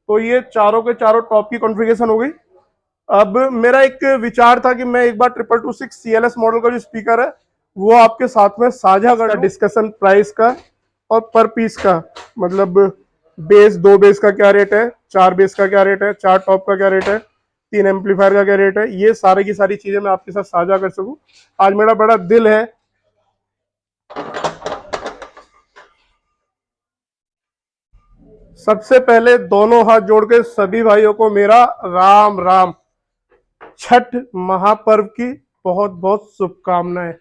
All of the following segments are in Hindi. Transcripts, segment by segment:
तो ये चारों के चारों टॉप की कॉन्फ़िगरेशन हो गई। अब मेरा एक विचार था कि मैं एक बार 2226 CLS मॉडल का जो स्पीकर है वो आपके साथ में साझा कर लूं, डिस्कशन प्राइस का और पर पीस का, मतलब बेस, 2 बेस का क्या रेट है, 4 बेस का क्या रेट है, 4 टॉप का क्या रेट है, 3 एम्पलीफायर का क्या रेट है, ये सारी की सारी चीजें मैं आपके साथ साझा कर सकूं। आज मेरा बड़ा दिल है। सबसे पहले दोनों हाथ जोड़ के सभी भाइयों को मेरा राम राम। छठ महापर्व की बहुत बहुत शुभकामनाएं।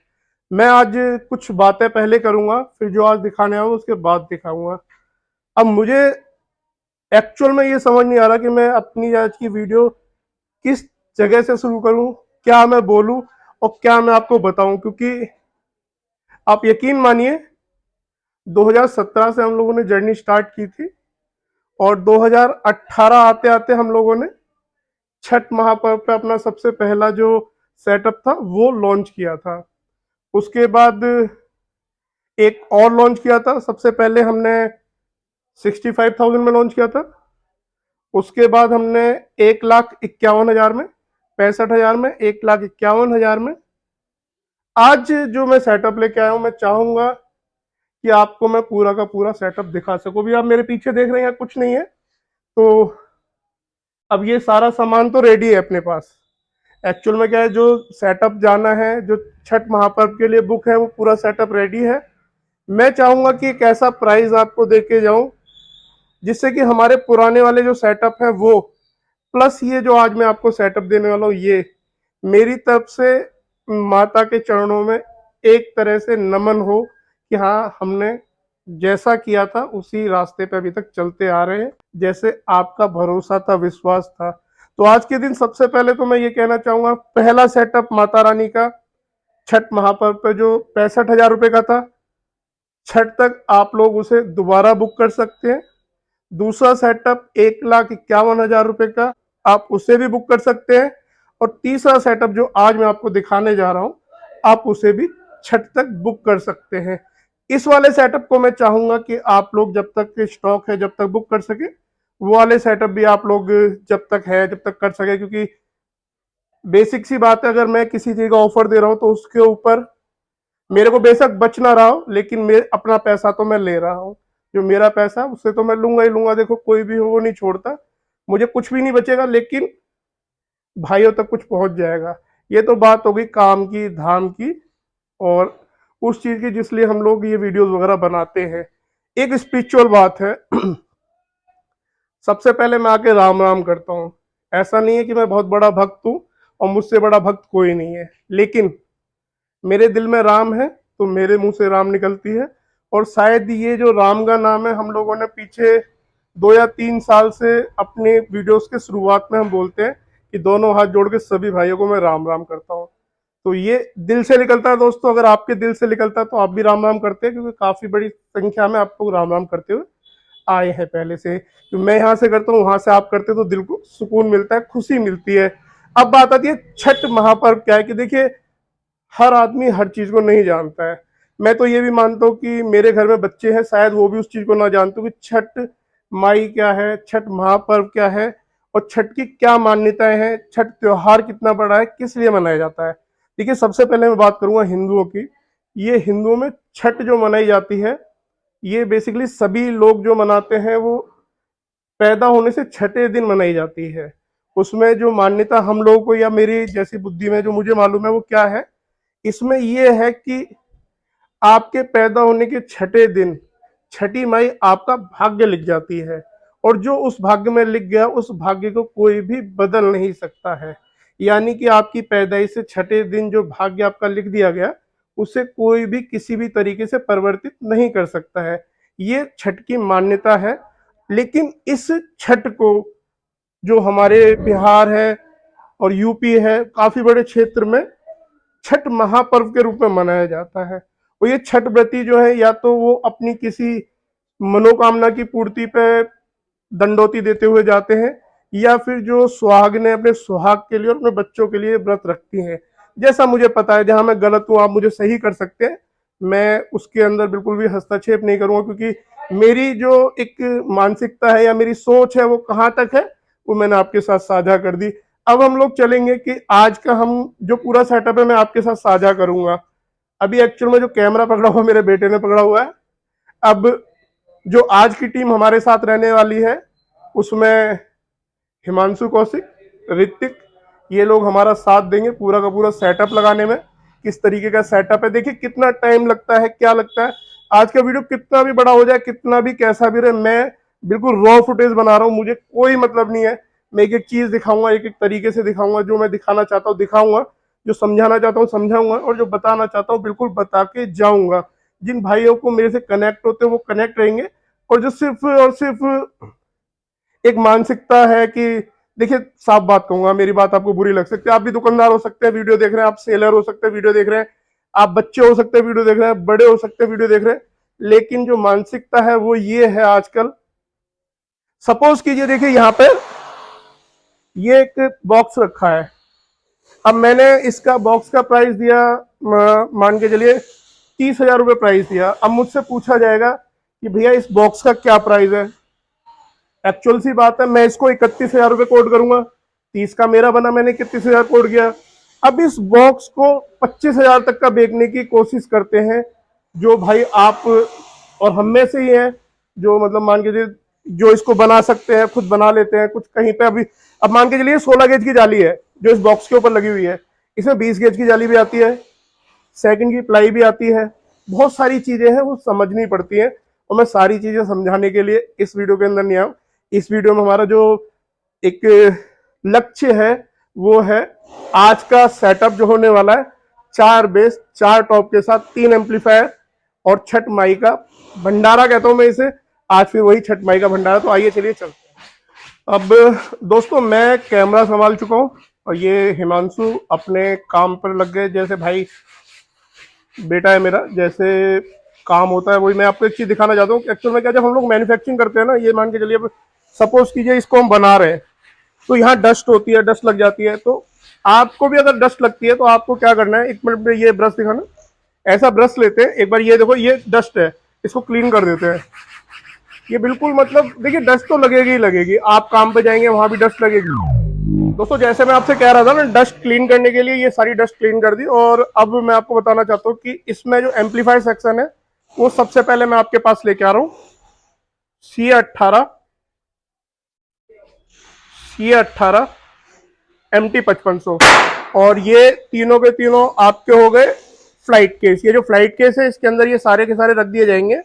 मैं आज कुछ बातें पहले करूंगा, फिर जो आज दिखाने आऊँ उसके बाद दिखाऊंगा। अब मुझे एक्चुअल में ये समझ नहीं आ रहा कि मैं अपनी आज की वीडियो किस जगह से शुरू करूं, क्या मैं बोलूं और क्या मैं आपको बताऊं, क्योंकि आप यकीन मानिए 2017 से हम लोगों ने जर्नी स्टार्ट की थी और 2018 आते आते हम लोगों ने छठ महापर्व पे अपना सबसे पहला जो सेटअप था वो लॉन्च किया था। उसके बाद एक और लॉन्च किया था, सबसे पहले हमने 65,000 में लॉन्च किया था। उसके बाद हमने 1,51,000 में, 65,000 में, 1,51,000 में। आज जो मैं सेटअप लेके आया हूँ, मैं चाहूंगा कि आपको मैं पूरा का पूरा सेटअप दिखा सकूं। भी आप मेरे पीछे देख रहे हैं, कुछ नहीं है। तो अब ये सारा सामान तो रेडी है अपने पास। एक्चुअल में क्या है, जो सेटअप जाना है, जो छठ महापर्व के लिए बुक है, वो पूरा सेटअप रेडी है। मैं चाहूंगा कि एक ऐसा प्राइस आपको दे के जाऊं जिससे कि हमारे पुराने वाले जो सेटअप है वो, प्लस ये जो आज मैं आपको सेटअप देने वाला हूँ, ये मेरी तरफ से माता के चरणों में एक तरह से नमन हो कि हाँ, हमने जैसा किया था उसी रास्ते पे अभी तक चलते आ रहे हैं, जैसे आपका भरोसा था, विश्वास था। तो आज के दिन सबसे पहले तो मैं ये कहना चाहूंगा, पहला सेटअप माता रानी का छठ महापर्व पे जो 65,000 रुपये का था, छठ तक आप लोग उसे दोबारा बुक कर सकते हैं। दूसरा सेटअप 1,51,000 रुपये का, आप उसे भी बुक कर सकते हैं। और तीसरा सेटअप जो आज मैं आपको दिखाने जा रहा हूं, आप उसे भी छठ तक बुक कर सकते हैं। इस वाले सेटअप को मैं चाहूंगा कि आप लोग जब तक स्टॉक है, जब तक बुक कर सके, वो वाले सेटअप भी आप लोग जब तक है, जब तक कर सके। क्योंकि बेसिक सी बात है, अगर मैं किसी चीज का ऑफर दे रहा हूं तो उसके ऊपर मेरे को बेशक बच ना रहा हो, लेकिन मेरे अपना पैसा तो मैं ले रहा हूँ। जो मेरा पैसा उससे तो मैं लूंगा ही लूंगा। देखो, कोई भी हो वो नहीं छोड़ता, मुझे कुछ भी नहीं बचेगा, लेकिन भाइयों तक कुछ पहुंच जाएगा। ये तो बात हो गई काम की, धाम की, और उस चीज की जिसलिए हम लोग ये वीडियोस वगैरह बनाते हैं। एक स्पिरिचुअल बात है। सबसे पहले मैं आके राम राम करता हूँ। ऐसा नहीं है कि मैं बहुत बड़ा भक्त हूँ और मुझसे बड़ा भक्त कोई नहीं है, लेकिन मेरे दिल में राम है तो मेरे मुंह से राम निकलती है। और शायद ये जो राम का नाम है, हम लोगों ने पीछे 2 या 3 साल से अपने वीडियोस के शुरुआत में हम बोलते हैं कि दोनों हाथ जोड़ के सभी भाइयों को मैं राम राम करता हूँ। तो ये दिल से निकलता है दोस्तों। अगर आपके दिल से निकलता है तो आप भी राम राम करते हैं, क्योंकि काफी बड़ी संख्या में आप लोग राम राम करते हुए आए हैं पहले से। तो मैं यहाँ से करता हूँ, वहां से आप करते हो, तो दिल को सुकून मिलता है, खुशी मिलती है। अब बात आती है छठ महापर्व क्या है, कि देखिए, हर आदमी हर चीज को नहीं जानता है। मैं तो ये भी मानता हूँ कि मेरे घर में बच्चे हैं, शायद वो भी उस चीज को ना जानते हो कि छठ माई क्या है, छठ महापर्व क्या है, और छठ की क्या मान्यताएं हैं, छठ त्योहार कितना बड़ा है, किस लिए मनाया जाता है। देखिए, सबसे पहले मैं बात करूंगा हिंदुओं की। ये हिंदुओं में छठ जो मनाई जाती है, ये बेसिकली सभी लोग जो मनाते हैं वो पैदा होने से छठे दिन मनाई जाती है। उसमें जो मान्यता हम लोगों को, या मेरी जैसी बुद्धि में जो मुझे मालूम है, वो क्या है, इसमें ये है कि आपके पैदा होने के छठे दिन छठी माई आपका भाग्य लिख जाती है, और जो उस भाग्य में लिख गया, उस भाग्य को कोई भी बदल नहीं सकता है। यानी कि आपकी पैदाइश से छठे दिन जो भाग्य आपका लिख दिया गया, उसे कोई भी किसी भी तरीके से परिवर्तित नहीं कर सकता है। ये छठ की मान्यता है। लेकिन इस छठ को, जो हमारे बिहार है और यूपी है, काफी बड़े क्षेत्र में छठ महापर्व के रूप में मनाया जाता है। और ये छठ व्रती जो है, या तो वो अपनी किसी मनोकामना की पूर्ति पे दंडोती देते हुए जाते हैं, या फिर जो सुहाग ने अपने सुहाग के लिए और अपने बच्चों के लिए व्रत रखती हैं। जैसा मुझे पता है, जहां मैं गलत हूं आप मुझे सही कर सकते हैं, मैं उसके अंदर बिल्कुल भी हस्तक्षेप नहीं करूंगा, क्योंकि मेरी जो एक मानसिकता है या मेरी सोच है वो कहाँ तक है वो मैंने आपके साथ साझा कर दी। अब हम लोग चलेंगे कि आज का हम जो पूरा सेटअप है मैं आपके साथ साझा करूंगा। अभी एक्चुअल में जो कैमरा पकड़ा हुआ मेरे बेटे ने पकड़ा हुआ है। अब जो आज की टीम हमारे साथ रहने वाली है उसमें हिमांशु कौशिक, ऋतिक, ये लोग हमारा साथ देंगे पूरा का पूरा सेटअप लगाने में। किस तरीके का सेटअप है, देखिए कितना टाइम लगता है, क्या लगता है। आज का वीडियो कितना भी बड़ा हो जाए, कितना भी कैसा भी रहे, मैं बिल्कुल रॉ फुटेज बना रहा हूँ, मुझे कोई मतलब नहीं है। मैं एक एक चीज दिखाऊंगा, एक एक तरीके से दिखाऊंगा, जो मैं दिखाना चाहता हूँ दिखाऊंगा, जो समझाना चाहता हूँ समझाऊंगा, और जो बताना चाहता हूँ बिल्कुल बता के जाऊंगा। जिन भाइयों को मेरे से कनेक्ट होते हैं वो कनेक्ट रहेंगे, और जो सिर्फ और सिर्फ एक मानसिकता है कि देखिए, साफ बात कहूंगा, मेरी बात आपको बुरी लग सकती है, आप भी दुकानदार हो सकते हैं वीडियो देख रहे हैं, आप सेलर हो सकते हैं वीडियो देख रहे हैं, आप बच्चे हो सकते हैं वीडियो देख रहे हैं, बड़े हो सकते हैं वीडियो देख रहे हैं, लेकिन जो मानसिकता है वो ये है आजकल। सपोज कीजिए, देखिए यहाँ पे ये एक बॉक्स रखा है। अब मैंने इसका बॉक्स का प्राइस दिया, मान के चलिए 30,000 रुपये प्राइस दिया। अब मुझसे पूछा जाएगा कि भैया इस बॉक्स का क्या प्राइस है। एक्चुअल सी बात है, मैं इसको 31,000 रुपये कोट करूंगा, 30 का मेरा बना, मैंने 31,000 कोट किया। अब इस बॉक्स को 25,000 तक का बेचने की कोशिश करते हैं जो भाई आप और हम में से ही हैं, जो मतलब मान के चलिए जो इसको बना सकते हैं, खुद बना लेते हैं कुछ कहीं पे। अभी अब मान के चलिए 16 गेज की जाली है जो इस बॉक्स के ऊपर लगी हुई है, इसमें 20 गेज की जाली भी आती है, सेकंड की प्लाई भी आती है, बहुत सारी चीजें हैं वो समझनी पड़ती हैं। और मैं सारी चीजें समझाने के लिए इस वीडियो के अंदर नहीं आया हूं। इस वीडियो में हमारा जो एक लक्ष्य है वो है आज का सेटअप जो होने वाला है, 4 बेस 4 टॉप के साथ 3 एम्पलीफायर और छठ माई का भंडारा कहता हूं मैं इसे। आज फिर वही छठ माई का भंडारा, तो आइए चलिए चलते हैं। अब दोस्तों मैं कैमरा संभाल चुका हूं और ये हिमांशु अपने काम पर लग गए। जैसे भाई बेटा है मेरा, जैसे काम होता है वही मैं आपको एक चीज दिखाना चाहता हूँ। एक्चुअल में क्या, जब हम लोग मैन्युफैक्चरिंग करते हैं ना, ये मान के चलिए अब सपोज कीजिए इसको हम बना रहे हैं, तो यहाँ डस्ट होती है, डस्ट लग जाती है। तो आपको भी अगर डस्ट लगती है तो आपको क्या करना है, एक मिनट में ये ब्रश दिखाना, ऐसा ब्रश लेते हैं एक बार, ये देखो ये डस्ट है, इसको क्लीन कर देते हैं। ये बिल्कुल मतलब देखिए डस्ट तो लगेगी ही लगेगी, आप काम पे जाएंगे वहां भी डस्ट लगेगी। दोस्तों जैसे मैं आपसे कह रहा था ना, डस्ट क्लीन करने के लिए ये सारी डस्ट क्लीन कर दी। और अब मैं आपको बताना चाहता हूँ कि इसमें जो एम्पलीफायर सेक्शन है वो सबसे पहले मैं आपके पास लेके आ रहा हूँ C18, C18, MT5500। और ये तीनों के तीनों आपके हो गए फ्लाइट केस। ये जो फ्लाइट केस है इसके अंदर ये सारे के सारे रख दिए जाएंगे।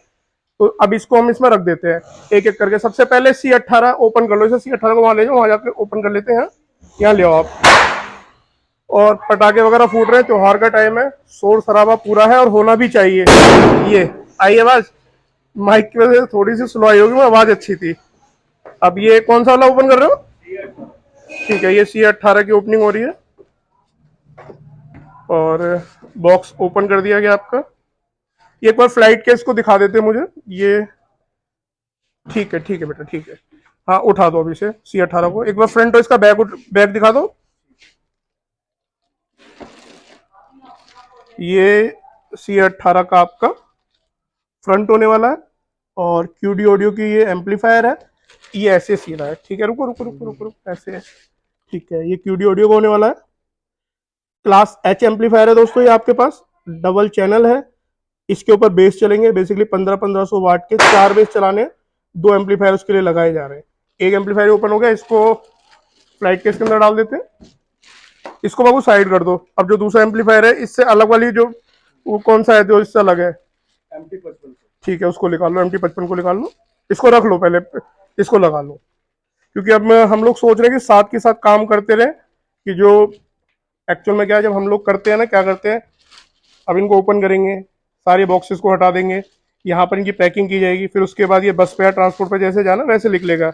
तो अब इसको हम इसमें रख देते हैं एक एक करके। सबसे पहले C18 ओपन कर लो, इसे C18 को वहां ले जाओ, वहां जाकर ओपन कर लेते हैं। यहाँ ले आओ आप। और पटाखे वगैरह फूट रहे हैं, त्योहार का टाइम है, शोर शराबा पूरा है और होना भी चाहिए। ये आई आवाज, माइक की वजह से थोड़ी सी स्लो आई होगी, मैं आवाज अच्छी थी। अब ये कौन सा वाला ओपन कर रहे हो? ठीक है, ये C18 की ओपनिंग हो रही है और बॉक्स ओपन कर दिया गया आपका। ये एक बार फ्लाइट केस को दिखा देते हैं मुझे। ये ठीक है बेटा, ठीक है। हाँ उठा दो अभी से C18 को एक बार, फ्रंट और इसका बैक बैक दिखा दो। ये C18 का आपका फ्रंट होने वाला है और QD ऑडियो की ये एम्पलीफायर है। ये ऐसे सीधा है, ठीक है, रुको रुको रुको रुको रुको, ऐसे है, ठीक है। ये QD ऑडियो का होने वाला है। क्लास H एम्पलीफायर है दोस्तों, ये आपके पास डबल चैनल है। इसके ऊपर बेस चलेंगे, बेसिकली 1500 वाट के 4 बेस चलाने, 2 एम्पलीफायर उसके लिए लगाए जा रहे हैं। एक एम्पलीफायर ओपन हो गया, इसको फ्लाइट केस के अंदर डाल देते हैं। इसको बाबू साइड कर दो। अब जो दूसरा एम्पलीफायर है इससे अलग वाली जो, वो कौन सा है जो इससे अलग है? MT55। ठीक है, उसको निकाल लो, MT55 को निकाल लो, इसको रख लो पहले, इसको लगा लो। क्योंकि अब हम लोग सोच रहे हैं कि साथ के साथ काम करते रहे, कि जो एक्चुअल में क्या है, जब हम लोग करते हैं ना, क्या करते हैं, अब इनको ओपन करेंगे, सारे बॉक्सेस को हटा देंगे, यहाँ पर इनकी पैकिंग की जाएगी, फिर उसके बाद ये बस पे या ट्रांसपोर्ट पे जैसे जाना वैसे लिख लेगा।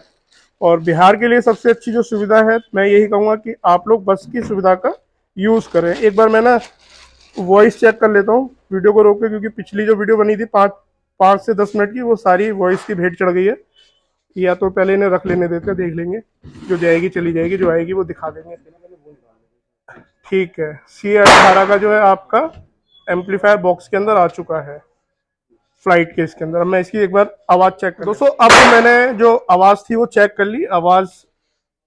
और बिहार के लिए सबसे अच्छी जो सुविधा है, मैं यही कहूँगा कि आप लोग बस की सुविधा का यूज़ करें। एक बार मैं ना वॉइस चेक कर लेता हूँ वीडियो को रोक के, क्योंकि पिछली जो वीडियो बनी थी 5 से 10 मिनट की, वो सारी वॉइस की भेंट चढ़ गई है। या तो पहले इन्हें रख लेने देते, देख लेंगे, जो जाएगी चली जाएगी, जो आएगी वो दिखा देंगे। ठीक है, C18 का जो है आपका एम्पलीफायर बॉक्स के अंदर आ चुका है। फ्लाइट केस के अंदर। अब मैं इसकी एक बार आवाज़ चेक कर दोस्तों। अब मैंने जो आवाज़ थी वो चेक कर ली, आवाज़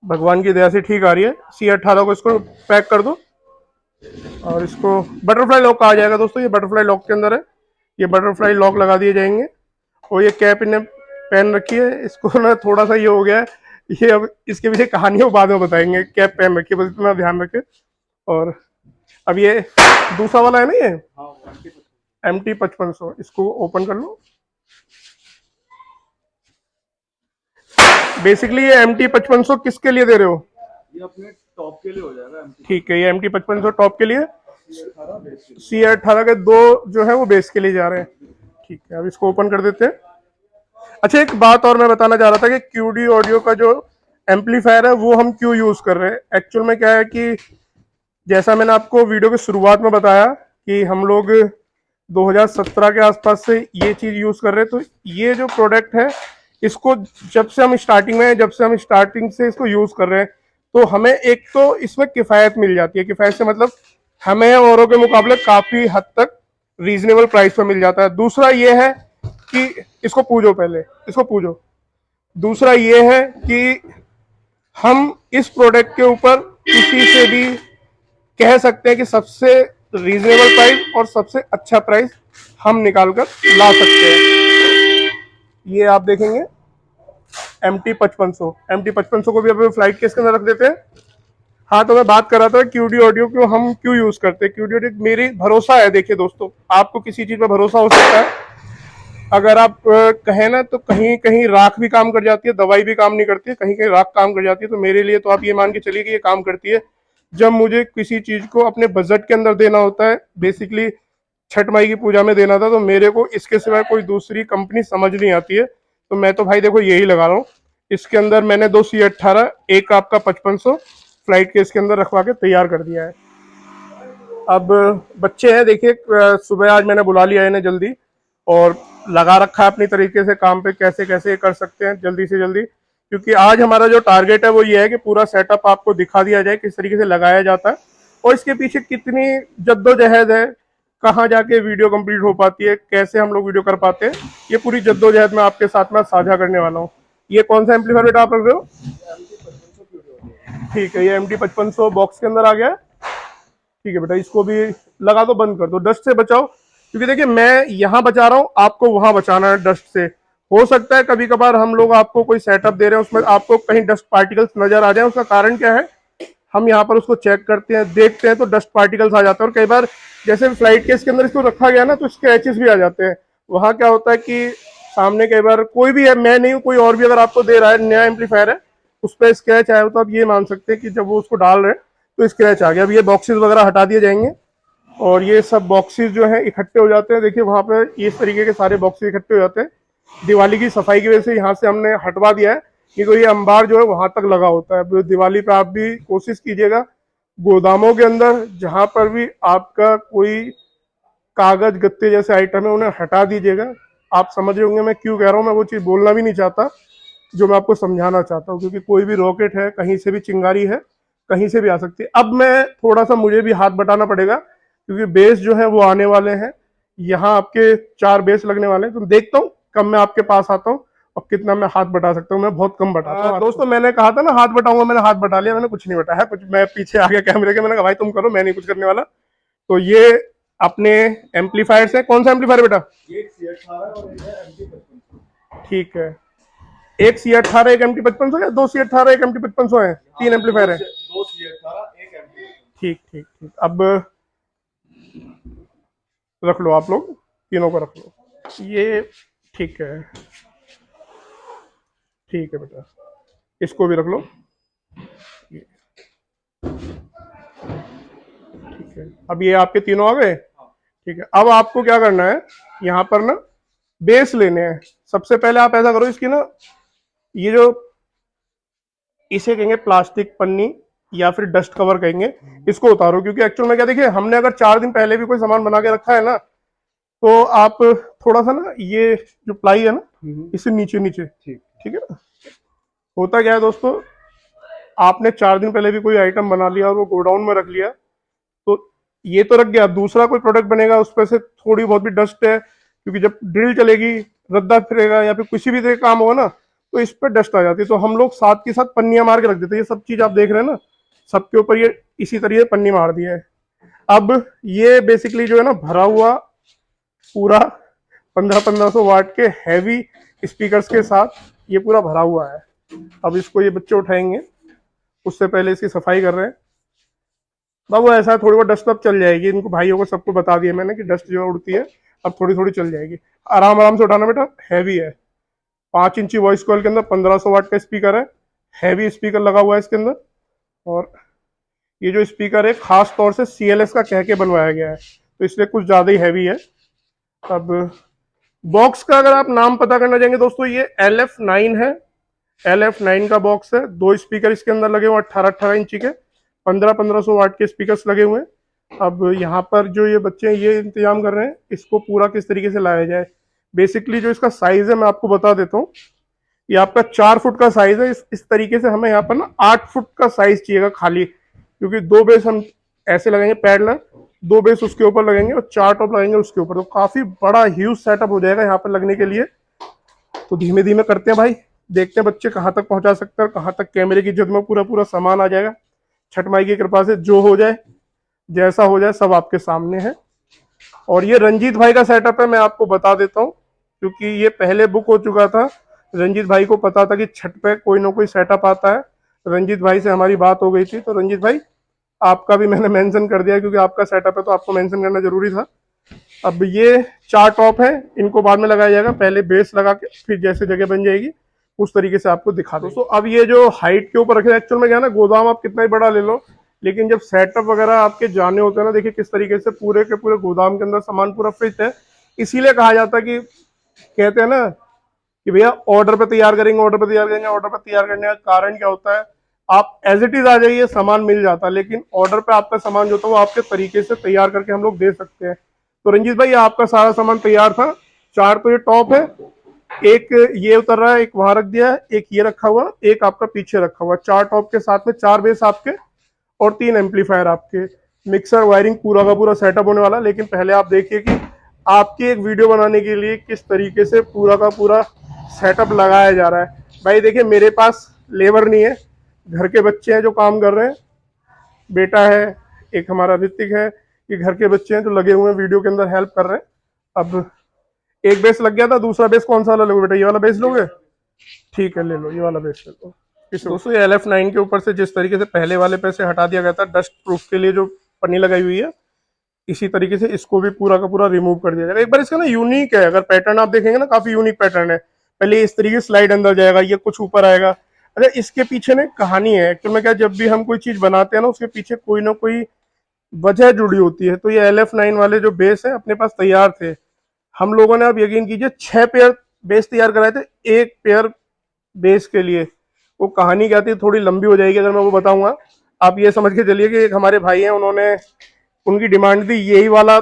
भगवान की दया से ठीक आ रही है। C18 को इसको पैक कर दो और इसको बटरफ्लाई लॉक कहा जाएगा दोस्तों। ये बटरफ्लाई लॉक के अंदर है, ये बटरफ्लाई लॉक लगा दिए जाएंगे। और ये कैप इन्हें पहन रखी है, इसको ना थोड़ा सा ये हो गया है, ये अब इसके पीछे कहानी वो बाद में बताएंगे। कैप पहन रखी है, बस इतना ध्यान रखे। और अब ये दूसरा वाला है ना, ये MT-5500, इसको ओपन कर लो। बेसिकली ये MT-5500 किसके लिए दे रहे हो? ये अपने टॉप के लिए हो जाएगा। ठीक है, ये MT-5500 टॉप के लिए, C18 के दो जो है वो बेस के लिए जा रहे हैं। ठीक है, अब इसको ओपन कर देते हैं। अच्छा, एक बात और मैं बताना चाह रहा था कि QD ऑडियो का जो एम्पलीफायर है वो हम क्यों यूज़ कर रहे हैं। एक्चुअल में क्या है कि जैसा मैंने आपको वीडियो की शुरुआत में बताया कि हम लोग 2017 के आसपास से ये चीज़ यूज़ कर रहे हैं। तो ये जो प्रोडक्ट है, इसको जब से हम स्टार्टिंग से इसको यूज़ कर रहे हैं, तो हमें एक तो इसमें किफ़ायत मिल जाती है। किफ़ायत से मतलब हमें औरों के मुकाबले काफ़ी हद तक रीजनेबल प्राइस पर मिल जाता है। दूसरा ये है कि इसको पूजो, पहले इसको पूजो। दूसरा ये है कि हम इस प्रोडक्ट के ऊपर किसी से भी कह सकते हैं कि सबसे रीजनेबल प्राइस और सबसे अच्छा प्राइस हम निकाल कर ला सकते हैं। ये आप देखेंगे MT-5500 को भी अभी फ्लाइट केस के अंदर रख देते हैं। हाँ, तो मैं बात कर रहा था QD ऑडियो को हम क्यों यूज करते हैं। QD ऑडियो मेरी भरोसा है। देखिए दोस्तों, आपको किसी चीज पर भरोसा हो सकता है, अगर आप कहें ना तो कहीं कहीं राख भी काम कर जाती है, दवाई भी काम नहीं करती है, कहीं कहीं राख काम कर जाती है। तो मेरे लिए तो आप ये मान के चलिए कि ये काम करती है। जब मुझे किसी चीज को अपने बजट के अंदर देना होता है, बेसिकली छठ माई की पूजा में देना था, तो मेरे को इसके सिवाय कोई दूसरी कंपनी समझ नहीं आती है। तो मैं तो भाई देखो यही लगा रहा हूँ। इसके अंदर मैंने दो C18, एक आपका 5500 फ्लाइट केस के अंदर रखवा के तैयार कर दिया है। अब बच्चे हैं, देखिए सुबह आज मैंने बुला लिया है इन्हें जल्दी और लगा रखा है अपनी तरीके से काम पे, कैसे कैसे कर सकते हैं जल्दी से जल्दी। क्योंकि आज हमारा जो टारगेट है वो ये है कि पूरा सेटअप आपको दिखा दिया जाए किस तरीके से लगाया जाता है और इसके पीछे कितनी जद्दोजहद है, कहाँ जाके वीडियो कंप्लीट हो पाती है, कैसे हम लोग वीडियो कर पाते हैं। ये पूरी जद्दोजहद मैं आपके साथ में साझा करने वाला हूँ। ये कौन सा एम्पलीफायर बेटा आप रख रहे हो? ठीक है, ये MT-5500 बॉक्स के अंदर आ गया है। ठीक है बेटा, इसको भी लगा दो, बंद कर दो, डस्ट से बचाओ। क्योंकि देखिए मैं यहाँ बचा रहा हूँ, आपको वहां बचाना है डस्ट से। हो सकता है कभी कभार हम लोग आपको कोई सेटअप दे रहे हैं, उसमें आपको कहीं डस्ट पार्टिकल्स नजर आ जाए। उसका कारण क्या है, हम यहाँ पर उसको चेक करते हैं, देखते हैं तो डस्ट पार्टिकल्स आ जाते हैं। और कई बार जैसे फ्लाइट केस के अंदर इसको रखा गया ना, तो स्क्रैचेस भी आ जाते हैं। वहाँ क्या होता है कि सामने कई बार कोई भी है, मैं नहीं हूँ, कोई और भी अगर आपको दे रहा है, नया एम्पलीफायर है, उस पर स्क्रैच आया हो तो आप ये मान सकते हैं कि जब वो उसको डाल रहे हैं तो स्क्रैच आ गया। अब ये बॉक्सेस वगैरह हटा दिए जाएंगे और ये सब बॉक्सेस जो हैं इकट्ठे हो जाते हैं। देखिए वहाँ पे इस तरीके के सारे बॉक्सेस इकट्ठे हो जाते हैं। दिवाली की सफाई की वजह से यहाँ से हमने हटवा दिया है, नहीं तो ये अंबार जो है वहां तक लगा होता है। दिवाली पे आप भी कोशिश कीजिएगा, गोदामों के अंदर जहां पर भी आपका कोई कागज गत्ते जैसे आइटम है उन्हें हटा दीजिएगा। आप समझ रहे होंगे मैं क्यों कह रहा हूँ, मैं वो चीज़ बोलना भी नहीं चाहता जो मैं आपको समझाना चाहता हूँ। क्योंकि कोई भी रॉकेट है, कहीं से भी चिंगारी है, कहीं से भी आ सकती है। अब मैं थोड़ा सा मुझे भी हाथ बटाना पड़ेगा क्योंकि बेस जो है वो आने वाले हैं। यहाँ आपके 4 बेस लगने वाले हैं, तो देखता हूँ कब मैं आपके पास आता हूँ और कितना मैं हाथ बटा सकता हूँ। मैं बहुत कम बटाता हूँ दोस्तों। मैंने कहा था ना हाथ बटाऊंगा, मैंने हाथ बटा लिया। मैंने कुछ नहीं बटाया, कुछ मैं पीछे आ गया कैमरे के, मैंने कहा भाई तुम करो, मैं नहीं कुछ करने वाला। तो ये अपने एम्पलीफायर से, कौन सा एम्पलीफायर बेटा? ये एक C18 और एक है MT-5500। ठीक है, एक C18 एक MT-5500 या दो C18 एक MT-5500 है? 3 एम्पलीफायर है। दो C18 एक MT-5500। ठीक ठीक ठीक, अब रख लो, आप लोग तीनों को रख लो। ये ठीक है, ठीक है बेटा, इसको भी रख लो। ये ठीक है, अब ये आपके तीनों आ गए। ठीक है, अब आपको क्या करना है, यहाँ पर ना बेस लेने हैं। सबसे पहले आप ऐसा करो, इसकी ना ये जो इसे कहेंगे प्लास्टिक पन्नी या फिर डस्ट कवर कहेंगे, इसको उतारो। क्योंकि एक्चुअल में क्या, देखिए हमने अगर 4 दिन पहले भी कोई सामान बना के रखा है ना, तो आप थोड़ा सा ना ये जो प्लाई है ना, इसे नीचे नीचे, ठीक है ना। होता क्या है दोस्तों, आपने 4 दिन पहले भी कोई आइटम बना लिया और वो गोडाउन में रख लिया, तो ये तो रख गया। दूसरा कोई प्रोडक्ट बनेगा, उस पर से थोड़ी बहुत भी डस्ट है, क्योंकि जब ड्रिल चलेगी, रद्दा फिरेगा या फिर किसी भी तरह का काम होगा ना, तो इस पर डस्ट आ जाती है। तो हम लोग साथ के साथ पन्नियां मार के रख देते हैं। ये सब चीज आप देख रहे हैं ना, सबके ऊपर ये इसी तरीके पन्नी मार दिया है। अब ये बेसिकली जो है ना भरा हुआ पूरा 1500 वाट के हैवी स्पीकर्स के साथ ये पूरा भरा हुआ है। अब इसको ये बच्चे उठाएंगे, उससे पहले इसकी सफाई कर रहे हैं। बाबू ऐसा है, थोड़ी बहुत डस्ट अब चल जाएगी, इनको भाइयों को सबको बता दिया मैंने कि डस्ट जो उड़ती है अब थोड़ी थोड़ी चल जाएगी। आराम आराम से उठाना बेटा, हैवी है। 5 इंची वॉइस कॉल के अंदर 1500 वाट का स्पीकर है, हैवी स्पीकर लगा हुआ है इसके अंदर। और ये जो स्पीकर है खास तौर से CLS का कह के बनवाया गया है, तो इसलिए कुछ ज़्यादा ही हैवी है। अब बॉक्स का अगर आप नाम पता करना चाहेंगे दोस्तों, ये LF9 है। LF9 का बॉक्स है। 2 स्पीकर इसके अंदर लगे हुए 18-18 इंची के, 1500 वाट के स्पीकर्स लगे हुए हैं। अब यहाँ पर जो ये बच्चे हैं ये इंतजाम कर रहे हैं इसको पूरा किस तरीके से लाया जाए। बेसिकली जो इसका साइज है मैं आपको बता देता हूँ। ये आपका 4 फुट का साइज है। इस तरीके से हमें यहाँ पर ना 8 फुट का साइज चाहिएगा खाली, क्योंकि 2 बेस हम ऐसे लगाएंगे पैडलर, 2 बेस उसके ऊपर लगेंगे और 4 टॉप लगेंगे उसके ऊपर, तो काफी बड़ा ह्यूज सेटअप हो जाएगा यहाँ पर लगने के लिए। तो धीमे धीमे करते हैं भाई, देखते हैं बच्चे कहाँ तक पहुंचा सकते हैं और कहाँ तक कैमरे की जद में पूरा पूरा सामान आ जाएगा। छठ माई की कृपा से जो हो जाए, जैसा हो जाए, सब आपके सामने है। और ये रंजीत भाई का सेटअप है, मैं आपको बता देता हूँ, क्योंकि ये पहले बुक हो चुका था। रंजीत भाई को पता था कि छठ पे कोई ना कोई सेटअप आता है। रंजीत भाई से हमारी बात हो गई थी, तो रंजीत भाई आपका भी मैंने मेंशन कर दिया, क्योंकि आपका सेटअप है तो आपको मेंशन करना जरूरी था। अब ये 4 टॉप है, इनको बाद में लगाया जाएगा, पहले बेस लगा के फिर जैसे जगह बन जाएगी उस तरीके से आपको दिखा दो। दोस्तों अब ये जो हाइट के ऊपर रखे, एक्चुअल में क्या है ना, गोदाम आप कितना ही बड़ा ले लो, लेकिन जब सेटअप वगैरह आपके जाने होते हैं ना, देखिए किस तरीके से पूरे के पूरे गोदाम के अंदर सामान पूरा फिट है। इसीलिए कहा जाता है कि, कहते हैं ना कि भैया ऑर्डर पे तैयार करेंगे, ऑर्डर पे तैयार करेंगे। ऑर्डर पे तैयार करने का कारण क्या होता है, आप एज इट इज आ जाइए, सामान मिल जाता है, लेकिन ऑर्डर पे आपका सामान जो होता है वो आपके तरीके से तैयार करके हम लोग दे सकते हैं। तो रंजीत भाई आपका सारा सामान तैयार था। 4 तो ये टॉप है, एक ये उतर रहा है, एक वहां रख दिया है, एक ये रखा हुआ, एक आपका पीछे रखा हुआ। 4 टॉप के साथ में 4 बेस आपके और 3 एम्पलीफायर आपके, मिक्सर वायरिंग पूरा का पूरा सेटअप होने वाला। लेकिन पहले आप देखिए कि आपकी एक वीडियो बनाने के लिए किस तरीके से पूरा का पूरा सेटअप लगाया जा रहा है। भाई देखिए मेरे पास लेबर नहीं है, घर के बच्चे हैं जो काम कर रहे हैं, बेटा है, एक हमारा ऋतिक है, ये घर के बच्चे हैं जो लगे हुए हैं वीडियो के अंदर हेल्प कर रहे हैं। अब एक बेस लग गया था, दूसरा बेस कौन सा वाला लोगे बेटा, ये वाला बेस लोगे? ठीक है ले लो, ये वाला बेस ले लो। दोस्तों ये LF9 के ऊपर से जिस तरीके से पहले वाले पे से हटा दिया गया था डस्ट प्रूफ के लिए जो पन्नी लगाई हुई है, इसी तरीके से इसको भी पूरा का पूरा रिमूव कर दिया जाएगा। एक बार इसका ना यूनिक है, अगर पैटर्न आप देखेंगे ना, काफी यूनिक पैटर्न है। पहले इस तरीके से स्लाइड अंदर जाएगा, ये कुछ ऊपर आएगा। अच्छा इसके पीछे ना कहानी है एक्चुअल में, क्या जब भी हम कोई चीज बनाते हैं ना उसके पीछे कोई ना कोई वजह जुड़ी होती है। तो ये LF9 वाले जो बेस है अपने पास तैयार थे, हम लोगों ने, अब यकीन कीजिए 6 पेयर बेस तैयार कराए थे, एक पेयर बेस के लिए। वो कहानी क्या थी थोड़ी लंबी हो जाएगी अगर मैं वो बताऊंगा। आप ये समझ के चलिए कि एक हमारे भाई हैं, उन्होंने, उनकी डिमांड थी यही वाला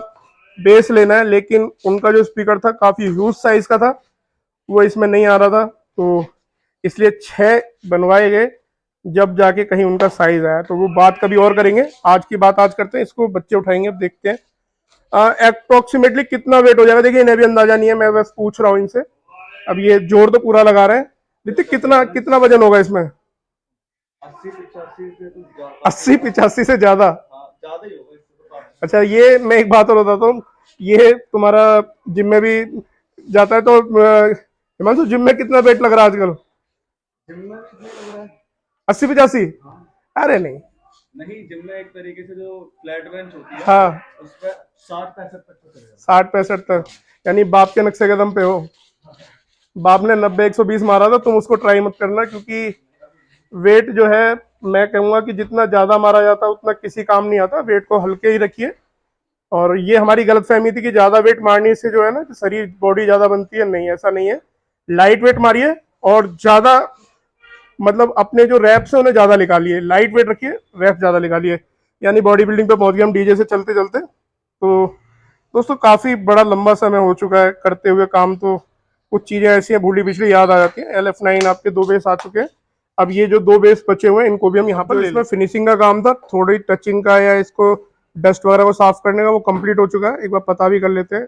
बेस लेना है, लेकिन उनका जो स्पीकर था काफी ह्यूज साइज का था, वो इसमें नहीं आ रहा था, तो इसलिए 6 बनवाए गए, जब जाके कहीं उनका साइज आया। तो वो बात कभी और करेंगे, आज की बात आज करते हैं, इसको बच्चे उठाएंगे, अब देखते हैं अप्रोक्सीमेटली कितना वेट हो जाएगा। देखिए इन्हें भी अंदाजा नहीं है, मैं बस पूछ रहा हूँ इनसे। अब ये जोर तो पूरा लगा रहे हैं, देखते कितना कितना वजन होगा इसमें। 80-85 से ज्यादा? हाँ ज्यादा ही होगा इससे तो काफी। अच्छा ये मैं एक बात और बताता हूँ, ये तुम्हारा जिम में भी जाता है तो हिमांशु जिम में कितना वेट लग रहा है आजकल? जिम में कितने लग रहा है? 80-85? हाँ। अरे नहीं। नहीं जिम में एक तरीके से जो फ्लैट बेंच होती है, हाँ उस पर 60-65 तक तो चलेगा। 60-65 तक, यानी बाप के नक्शे कदम पे हो। बाप ने 90-120 मारा था, तुम उसको ट्राई मत करना, क्योंकि वेट जो है मैं कहूंगा कि जितना ज्यादा मारा जाता है उतना किसी काम नहीं आता। वेट को हल्के ही रखिए। और ये हमारी गलतफहमी थी कि ज्यादा वेट मारने से जो है ना शरीर बॉडी ज्यादा बनती है, नहीं ऐसा नहीं है। लाइट वेट मारिए और ज्यादा, मतलब अपने जो रैप्स है उन्हें ज्यादा निकालिए, लाइट वेट रखिए, रैप ज्यादा निकालिए, यानी बॉडी बिल्डिंग पे पहुंच गए हम डीजे से चलते चलते। तो दोस्तों काफी बड़ा लंबा समय हो चुका है करते हुए काम, तो कुछ चीजें ऐसी हैं भूली पिछली याद आ जाती है। LF9 आपके 2 बेस आ चुके हैं, अब ये जो 2 बेस बचे हुए हैं इनको भी हम यहाँ पर, इसमें फिनिशिंग का काम था, थोड़ी टचिंग का या इसको डस्ट वगैरह को साफ करने का, वो कंप्लीट हो चुका है। एक बार पता भी कर लेते हैं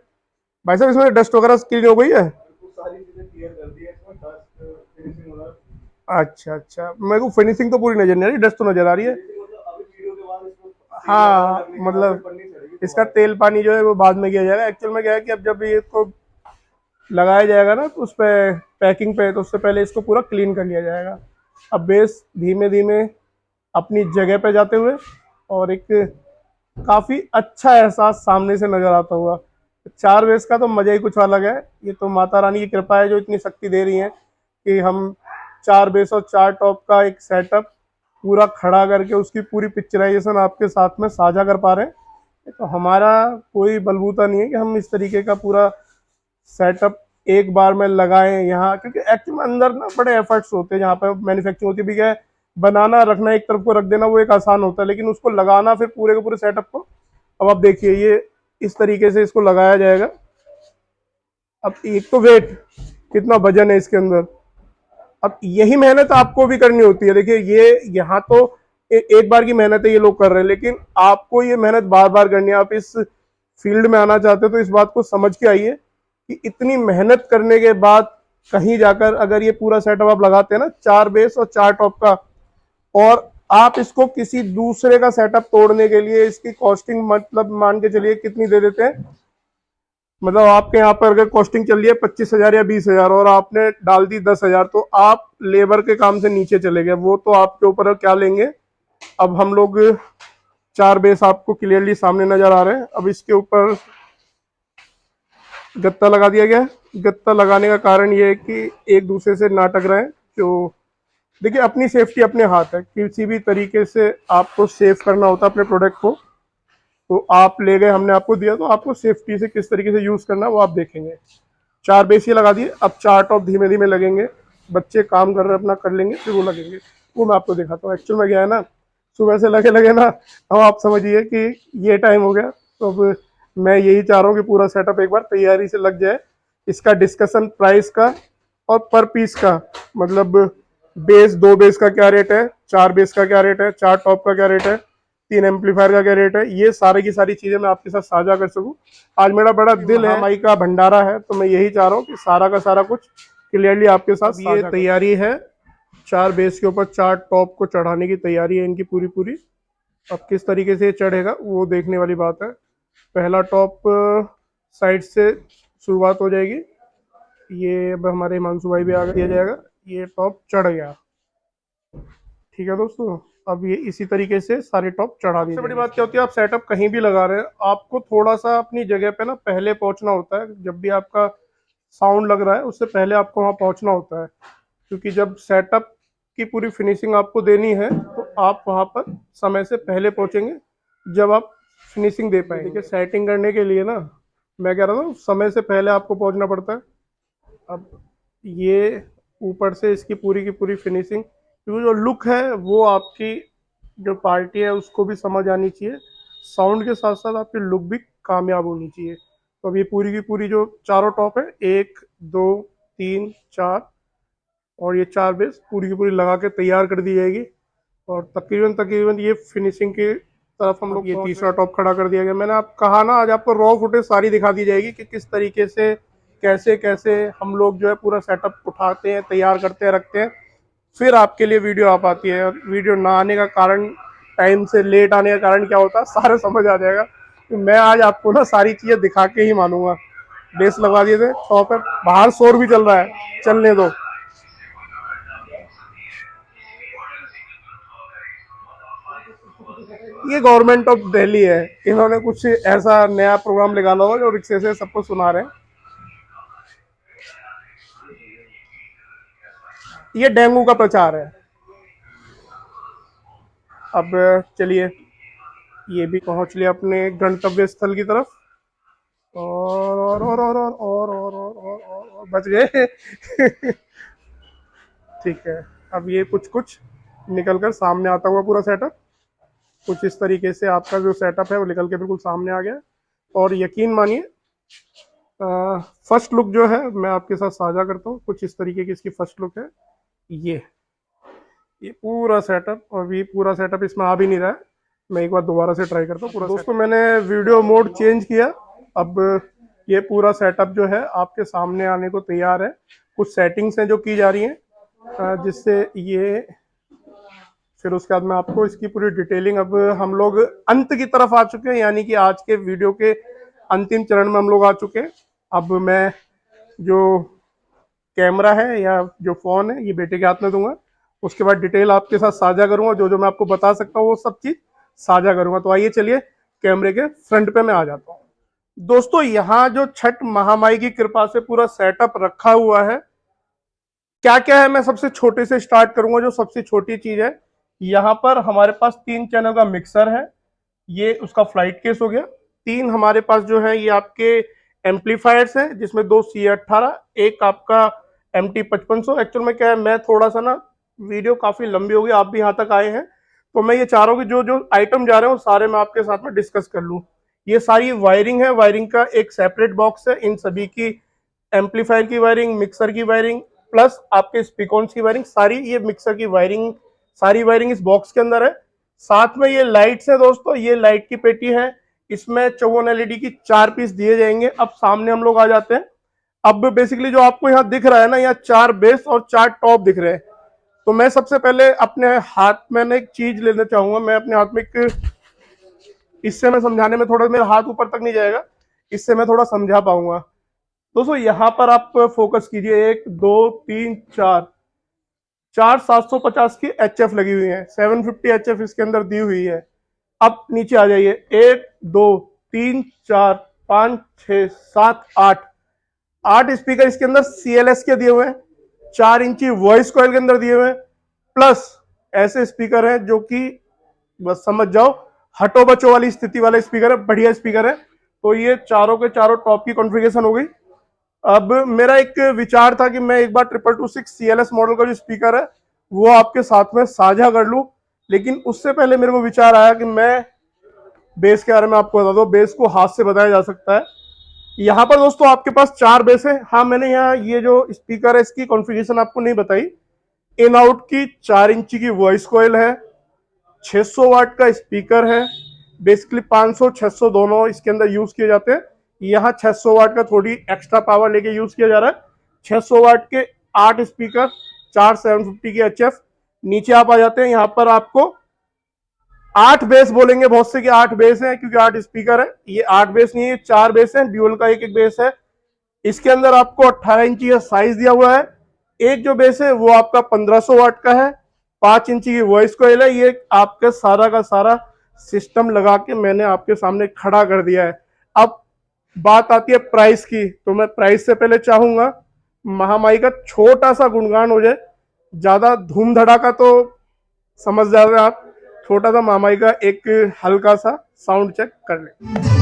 भाई साहब इसमें डस्ट वगैरह क्लीन हो गई है? तो सारी चीजें क्लियर कर दी है, इसमें डस्ट फिनिशिंग वगैरह। अच्छा अच्छा, मेरे को फिनिशिंग तो पूरी नजर नहीं आ रही, डस्ट तो नजर आ रही है। फिनिशिंग मतलब अभी वीडियो के बाद इसको तेल वगैरह हाँ लगने के बाद फिर मतलब पन्नी चढ़ेगी इसका दोबारा से। तेल पानी जो है वो बाद में किया जाएगा। एक्चुअल में क्या है कि अब जब ये इसको लगाया जाएगा ना तो उस पे पैकिंग पे, तो उससे पहले इसको पूरा क्लीन कर लिया जाएगा। अब बेस धीमे धीमे अपनी जगह पे जाते हुए, और एक काफ़ी अच्छा एहसास सामने से नज़र आता हुआ। चार बेस का तो मज़ा ही कुछ अलग है। ये तो माता रानी की कृपा है जो इतनी शक्ति दे रही है कि हम चार बेस और चार टॉप का एक सेटअप पूरा खड़ा करके उसकी पूरी पिक्चराइजेशन आपके साथ में साझा कर पा रहे हैं। तो हमारा कोई बलबूता नहीं है कि हम इस तरीके का पूरा सेटअप एक बार में लगाएं यहाँ, क्योंकि एक्चुअली में अंदर ना बड़े एफर्ट्स होते हैं जहाँ पे मैन्युफैक्चरिंग होती है। भी क्या है, बनाना रखना एक तरफ को रख देना वो एक आसान होता है, लेकिन उसको लगाना फिर पूरे के पूरे सेटअप को। अब आप देखिए ये इस तरीके से इसको लगाया जाएगा। अब एक तो वेट, कितना वजन है इसके अंदर। अब यही मेहनत आपको भी करनी होती है। देखिए ये यहाँ तो एक बार की मेहनत है, ये लोग कर रहे हैं, लेकिन आपको ये मेहनत बार बार करनी है। आप इस फील्ड में आना चाहते हो तो इस बात को समझ के आइए कि इतनी मेहनत करने के बाद कहीं जाकर अगर ये पूरा सेटअप आप लगाते हैं ना, चार बेस और चार टॉप का, और आप इसको किसी दूसरे का सेटअप तोड़ने के लिए इसकी कॉस्टिंग मतलब मान के चलिए कितनी दे देते हैं। मतलब आपके यहाँ पर अगर कॉस्टिंग चल रही है 25,000 या 20,000 और आपने डाल दी 10,000, तो आप लेबर के काम से नीचे चले गए। वो तो आपके ऊपर क्या लेंगे। अब हम लोग चार बेस आपको क्लियरली सामने नजर आ रहे हैं। अब इसके ऊपर गत्ता लगा दिया गया है। गत्ता लगाने का कारण ये है कि एक दूसरे से ना टकराएं। जो देखिए अपनी सेफ्टी अपने हाथ है, किसी भी तरीके से आपको सेफ करना होता है अपने प्रोडक्ट को। तो आप ले गए, हमने आपको दिया, तो आपको सेफ्टी से किस तरीके से यूज़ करना है वो आप देखेंगे। चार बेस ये लगा दिए, अब चार टॉप धीमे धीमे लगेंगे। बच्चे काम कर रहे हैं अपना, कर लेंगे, फिर वो लगेंगे। वो मैं आपको दिखाता हूँ। एक्चुअल में क्या है ना, सुबह से लगे लगे ना, अब आप समझिए कि ये टाइम हो गया। तो अब मैं यही चाह रहा हूँ कि पूरा सेटअप एक बार तैयारी से लग जाए। इसका डिस्कशन प्राइस का और पर पीस का, मतलब बेस, दो बेस का क्या रेट है, चार बेस का क्या रेट है, चार टॉप का क्या रेट है, तीन एम्पलीफायर का क्या रेट है, ये सारी की सारी चीजें मैं आपके साथ साझा कर सकूं। आज मेरा बड़ा दिल है, माई का भंडारा है, तो मैं यही चाह रहा हूँ कि सारा का सारा कुछ क्लियरली आपके साथ ये तैयारी है। चार बेस के ऊपर चार टॉप को चढ़ाने की तैयारी है इनकी पूरी पूरी। अब किस तरीके से ये चढ़ेगा वो देखने वाली बात है। पहला टॉप साइड से शुरुआत हो जाएगी। ये अब हमारे हिमांशु भाई भी आगे दिया जाएगा। ये टॉप चढ़ गया। ठीक है दोस्तों, अब ये इसी तरीके से सारे टॉप चढ़ा दिए। सबसे बड़ी बात क्या होती है, आप सेटअप कहीं भी लगा रहे हैं, आपको थोड़ा सा अपनी जगह पे ना पहले पहुंचना होता है। जब भी आपका साउंड लग रहा है उससे पहले आपको वहां पहुंचना होता है, क्योंकि जब सेटअप की पूरी फिनिशिंग आपको देनी है तो आप वहां पर समय से पहले पहुंचेंगे जब आप फिनिशिंग दे पाएंगे। देखिए सेटिंग करने के लिए ना, मैं कह रहा था समय से पहले आपको पहुंचना पड़ता है। अब ये ऊपर से इसकी पूरी की पूरी फिनिशिंग, क्योंकि जो लुक है वो आपकी जो पार्टी है उसको भी समझ आनी चाहिए, साउंड के साथ साथ आपकी लुक भी कामयाब होनी चाहिए। तो अब ये पूरी की पूरी जो चारों टॉप है, एक, दो, तीन, चार, और ये चार बेस पूरी की पूरी लगा के तैयार कर दी जाएगी। और तकरीबन तकरीबन ये फिनिशिंग की तरफ हम लोग, ये तीसरा टॉप खड़ा कर दिया गया। मैंने आप कहा ना, आज आपको रॉ फुटेज सारी दिखा दी जाएगी कि किस तरीके से कैसे कैसे हम लोग जो है पूरा सेटअप उठाते हैं, तैयार करते हैं, रखते हैं, फिर आपके लिए वीडियो आ पाती है। और वीडियो ना आने का कारण, टाइम से लेट आने का कारण क्या होता है, सारा समझ आ जाएगा। तो मैं आज आपको ना सारी चीज़ें दिखा के ही मानूंगा। बेस लगवा दिए थे टॉप है, बाहर शोर भी चल रहा है, चलने दो। ये गवर्नमेंट ऑफ दिल्ली है, इन्होंने कुछ ऐसा नया प्रोग्राम निकाला हुआ जो रिक्शे से सबको सुना रहे हैं। ये डेंगू का प्रचार है। अब चलिए, ये भी पहुंच लिया अपने गंतव्य स्थल की तरफ। और बच गए। ठीक है, अब ये कुछ कुछ निकल कर सामने आता हुआ पूरा सेटअप, कुछ इस तरीके से आपका जो सेटअप है वो निकल के बिल्कुल सामने आ गया। और यकीन मानिए, फर्स्ट लुक जो है मैं आपके साथ साझा करता हूँ। कुछ इस तरीके की इसकी फर्स्ट लुक है। ये ये पूरा सेटअप, और ये पूरा सेटअप इसमें आ भी नहीं रहा है। मैं एक बार दोबारा से ट्राई करता हूँ पूरा। दोस्तों मैंने वीडियो मोड चेंज किया। अब ये पूरा सेटअप जो है आपके सामने आने को तैयार है। कुछ सेटिंग्स हैं जो की जा रही हैं, जिससे ये, फिर उसके बाद मैं आपको इसकी पूरी डिटेलिंग, अब हम लोग अंत की तरफ आ चुके हैं, यानी कि आज के वीडियो के अंतिम चरण में हम लोग आ चुके हैं। अब मैं जो कैमरा है या जो फ़ोन है ये बेटे के हाथ में दूंगा, उसके बाद डिटेल आपके साथ साझा करूंगा, जो जो मैं आपको बता सकता हूँ वो सब चीज़ साझा करूंगा। तो आइए चलिए कैमरे के फ्रंट पे मैं आ जाता हूँ। दोस्तों, यहाँ जो छठ महामाई की कृपा से पूरा सेटअप रखा हुआ है, क्या क्या है, मैं सबसे छोटे से स्टार्ट करूंगा। जो सबसे छोटी चीज है, यहाँ पर हमारे पास 3 चैनल का मिक्सर है, ये उसका फ्लाइट केस हो गया। 3 हमारे पास जो है ये आपके एम्पलीफायर्स हैं, जिसमें 2 CA18, एक आपका MT5500। एक्चुअल में क्या है, मैं थोड़ा सा ना, वीडियो काफी लंबी होगी, आप भी यहाँ तक आए हैं, तो मैं ये चाह रहा हूँ कि जो जो आइटम जा रहे हैं वो सारे मैं आपके साथ में डिस्कस कर लूँ। ये सारी वायरिंग है, वायरिंग का एक सेपरेट बॉक्स है, इन सभी की एम्पलीफायर की वायरिंग, मिक्सर की वायरिंग, प्लस आपके स्पीकर्स की वायरिंग, सारी ये मिक्सर की वायरिंग, सारी वायरिंग इस बॉक्स के अंदर है। साथ में ये लाइट्स है दोस्तों, ये लाइट की पेटी है, इसमें 54 LED की 4 पीस दिए जाएंगे। अब सामने हम लोग आ जाते हैं। अब बेसिकली जो आपको यहाँ दिख रहा है ना, यहाँ 4 बेस और 4 टॉप दिख रहे हैं। तो मैं सबसे पहले अपने हाथ में ना एक चीज लेना चाहूंगा। मैं अपने हाथ में एक, इससे मैं समझाने में थोड़ा, मेरा हाथ ऊपर तक नहीं जाएगा, इससे मैं थोड़ा समझा पाऊंगा। दोस्तों यहाँ पर आप फोकस कीजिए, 1 2 3 4, 750 की HF लगी हुई है, 750 HF इसके अंदर दी हुई है। अब नीचे आ जाइए, 1 2 3 4 5 6 7 8, 8 स्पीकर इसके अंदर CLS के दिए हुए हैं, 4 इंची वॉइस कॉइल के अंदर दिए हुए हैं, प्लस ऐसे स्पीकर हैं जो कि बस समझ जाओ हटो बचो वाली स्थिति वाले स्पीकर है, बढ़िया स्पीकर है। तो ये चारों के चारों टॉप की कॉन्फ़िगरेशन हो गई। अब मेरा एक विचार था कि मैं एक बार 2226 CLS मॉडल का जो स्पीकर है वो आपके साथ में साझा कर लूं, लेकिन उससे पहले मेरे को विचार आया कि मैं बेस के बारे में आपको बता दूं। बेस को हाथ से बताया जा सकता है। यहाँ पर दोस्तों आपके पास 4 बेस है। हाँ, मैंने यहाँ ये जो स्पीकर है इसकी कॉन्फ़िगरेशन आपको नहीं बताई। इन आउट की 4 इंची की वॉइस कॉइल है, 600 वाट का स्पीकर है। बेसिकली 500 600 दोनों इसके अंदर यूज किए जाते हैं। यहाँ 600 वाट का थोड़ी एक्स्ट्रा पावर लेके यूज किया जा रहा है। 600 वाट के 8 स्पीकर, 4 750 की HF। नीचे आप आ जाते हैं, यहाँ पर आपको 8 बेस बोलेंगे बहुत से कि 8 बेस है, क्योंकि 8 स्पीकर है। ये 8 बेस नहीं है, 4 बेस है, ड्यूअल का एक एक बेस है। इसके अंदर आपको 18 इंची का साइज दिया हुआ है। एक जो बेस है वो आपका 1500 वाट का है, 5 इंची की वॉइस कॉइल है। ये आपका सारा का सारा सिस्टम लगा के मैंने आपके सामने खड़ा कर दिया है। अब बात आती है प्राइस की, तो मैं प्राइस से पहले चाहूंगा महामाई का छोटा सा गुणगान हो जाए। ज्यादा धूम धड़ाका तो समझ जा रहे हैं आप, छोटा सा महामाई का एक हल्का सा साउंड चेक कर ले।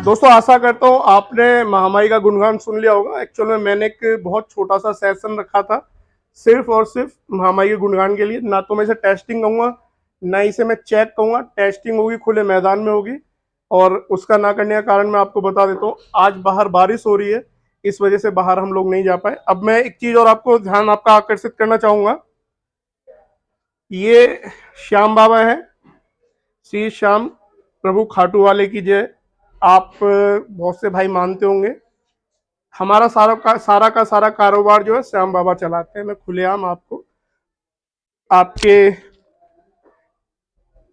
दोस्तों आशा करता हूँ आपने महामाई का गुणगान सुन लिया होगा। एक्चुअल में मैंने एक बहुत छोटा सा सेशन रखा था सिर्फ और सिर्फ महामाई के गुणगान के लिए। ना तो मैं इसे टेस्टिंग कहूँगा, ना इसे मैं चेक कहूँगा। टेस्टिंग होगी खुले मैदान में होगी, और उसका ना करने का कारण मैं आपको बता देता हूँ। आज बाहर बारिश हो रही है, इस वजह से बाहर हम लोग नहीं जा पाए। अब मैं एक चीज़ और आपको ध्यान आपका आकर्षित करना चाहूँगा। ये श्याम बाबा है, श्री श्याम प्रभु खाटू वाले की जय। आप बहुत से भाई मानते होंगे। हमारा सारा कारोबार जो है श्याम बाबा चलाते हैं। मैं खुलेआम आपको आपके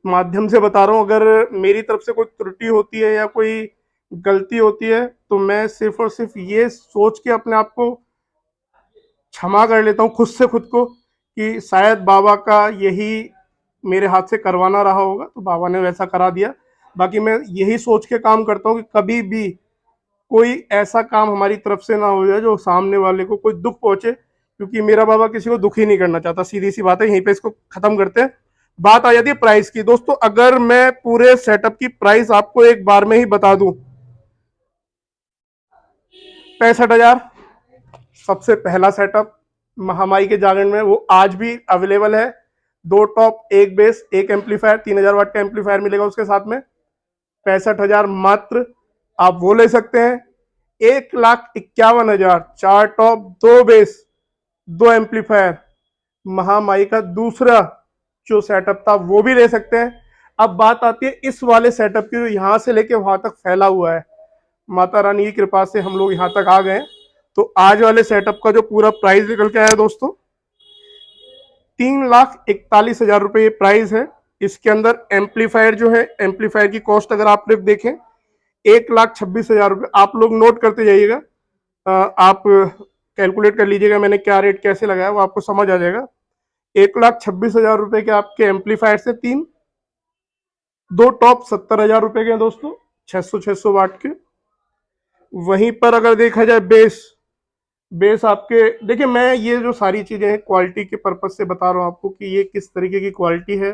माध्यम से बता रहा हूँ, अगर मेरी तरफ से कोई त्रुटि होती है या कोई गलती होती है तो मैं सिर्फ और सिर्फ ये सोच के अपने आप को क्षमा कर लेता हूँ खुद से खुद को, कि शायद बाबा का यही मेरे हाथ से करवाना रहा होगा, तो बाबा ने वैसा करा दिया। बाकी मैं यही सोच के काम करता हूँ कि कभी भी कोई ऐसा काम हमारी तरफ से ना हो जाए जो सामने वाले को कोई दुख पहुंचे, क्योंकि मेरा बाबा किसी को दुखी नहीं करना चाहता। सीधी सी बात है, यहीं पे इसको खत्म करते हैं। बात आ जाती है प्राइस की। दोस्तों अगर मैं पूरे सेटअप की प्राइस आपको एक बार में ही बता दूं, 65,000 सबसे पहला सेटअप महामाई के जागरण में, वो आज भी अवेलेबल है। 2 टॉप, 1 बेस, 1 एम्पलीफायर, 3000 वाट का एम्पलीफायर मिलेगा उसके साथ में। 65,000 मात्र आप वो ले सकते हैं। 1,51,000 4 टॉप 2 बेस 2 एम्पलीफायर महामाई का दूसरा जो सेटअप था वो भी ले सकते हैं। अब बात आती है इस वाले सेटअप की, जो यहां से लेके वहां तक फैला हुआ है। माता रानी की कृपा से हम लोग यहां तक आ गए। तो आज वाले सेटअप का जो पूरा प्राइस निकल के आया दोस्तों, 3,41,000 रुपए ये प्राइस है। इसके अंदर एम्पलीफायर जो है, एम्पलीफायर की कॉस्ट अगर आप देखें 1,26,000 रुपए। आप लोग नोट करते जाइएगा, आप कैलकुलेट कर लीजिएगा मैंने क्या रेट कैसे लगाया, वो आपको समझ आ जाएगा। 1,26,000 रुपए के आपके एम्पलीफायर से तीन, दो टॉप 70,000 रुपए के हैं दोस्तों, 600 वाट के। वहीं पर अगर देखा जाए बेस, बेस आपके देखिए, मैं ये जो सारी चीजें हैं क्वालिटी के पर्पज से बता रहा हूँ आपको कि ये किस तरीके की क्वालिटी है।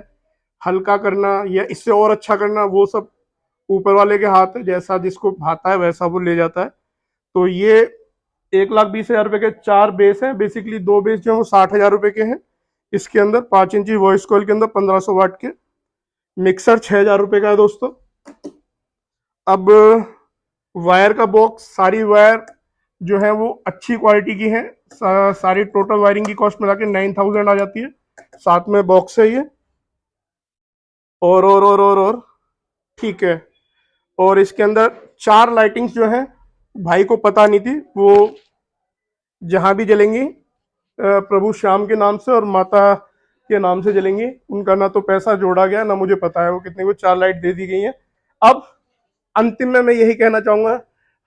हल्का करना या इससे और अच्छा करना वो सब ऊपर वाले के हाथ है, जैसा जिसको भाता है वैसा वो ले जाता है। तो ये 1,20,000 रुपए के 4 बेस हैं। बेसिकली 2 बेस जो है वो 60,000 रुपए के हैं। इसके अंदर 5 इंची वॉइस कॉल के अंदर 1500 वाट के। मिक्सर 6,000 रुपए का है दोस्तों। अब वायर का बॉक्स, सारी वायर जो है वो अच्छी क्वालिटी की है। सारी टोटल वायरिंग की कॉस्ट मिला के 9,000 आ जाती है। साथ में बॉक्स है ये। और ठीक है। और इसके अंदर 4 लाइटिंग्स जो है भाई को पता नहीं थी, वो जहां भी जलेंगी प्रभु श्याम के नाम से और माता के नाम से जलेंगी। उनका ना तो पैसा जोड़ा गया, ना मुझे पता है वो कितने को 4 लाइट दे दी गई हैं। अब अंतिम में मैं यही कहना चाहूंगा,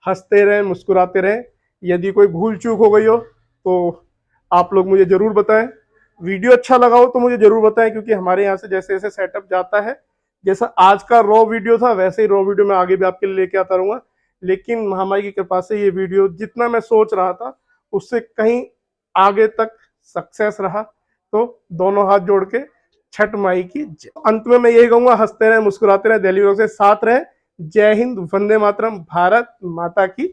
हंसते रहें, मुस्कुराते रहें। यदि कोई भूल चूक हो गई हो तो आप लोग मुझे जरूर बताएं। वीडियो अच्छा लगा हो तो मुझे जरूर बताएं, क्योंकि हमारे यहाँ से जैसे जैसे सेटअप जाता है, जैसा आज का रॉ वीडियो था वैसे ही रॉ वीडियो मैं आगे भी आपके लिए लेके आता रहूंगा। लेकिन महामाई की कृपा से ये वीडियो जितना मैं सोच रहा था उससे कहीं आगे तक सक्सेस रहा। तो दोनों हाथ जोड़ के छठ माई की जय। अंत में मैं यही कहूंगा, हंसते रहे, मुस्कुराते रहे, दिल्ली के साथ रहे। जय हिंद, वंदे मातरम, भारत माता की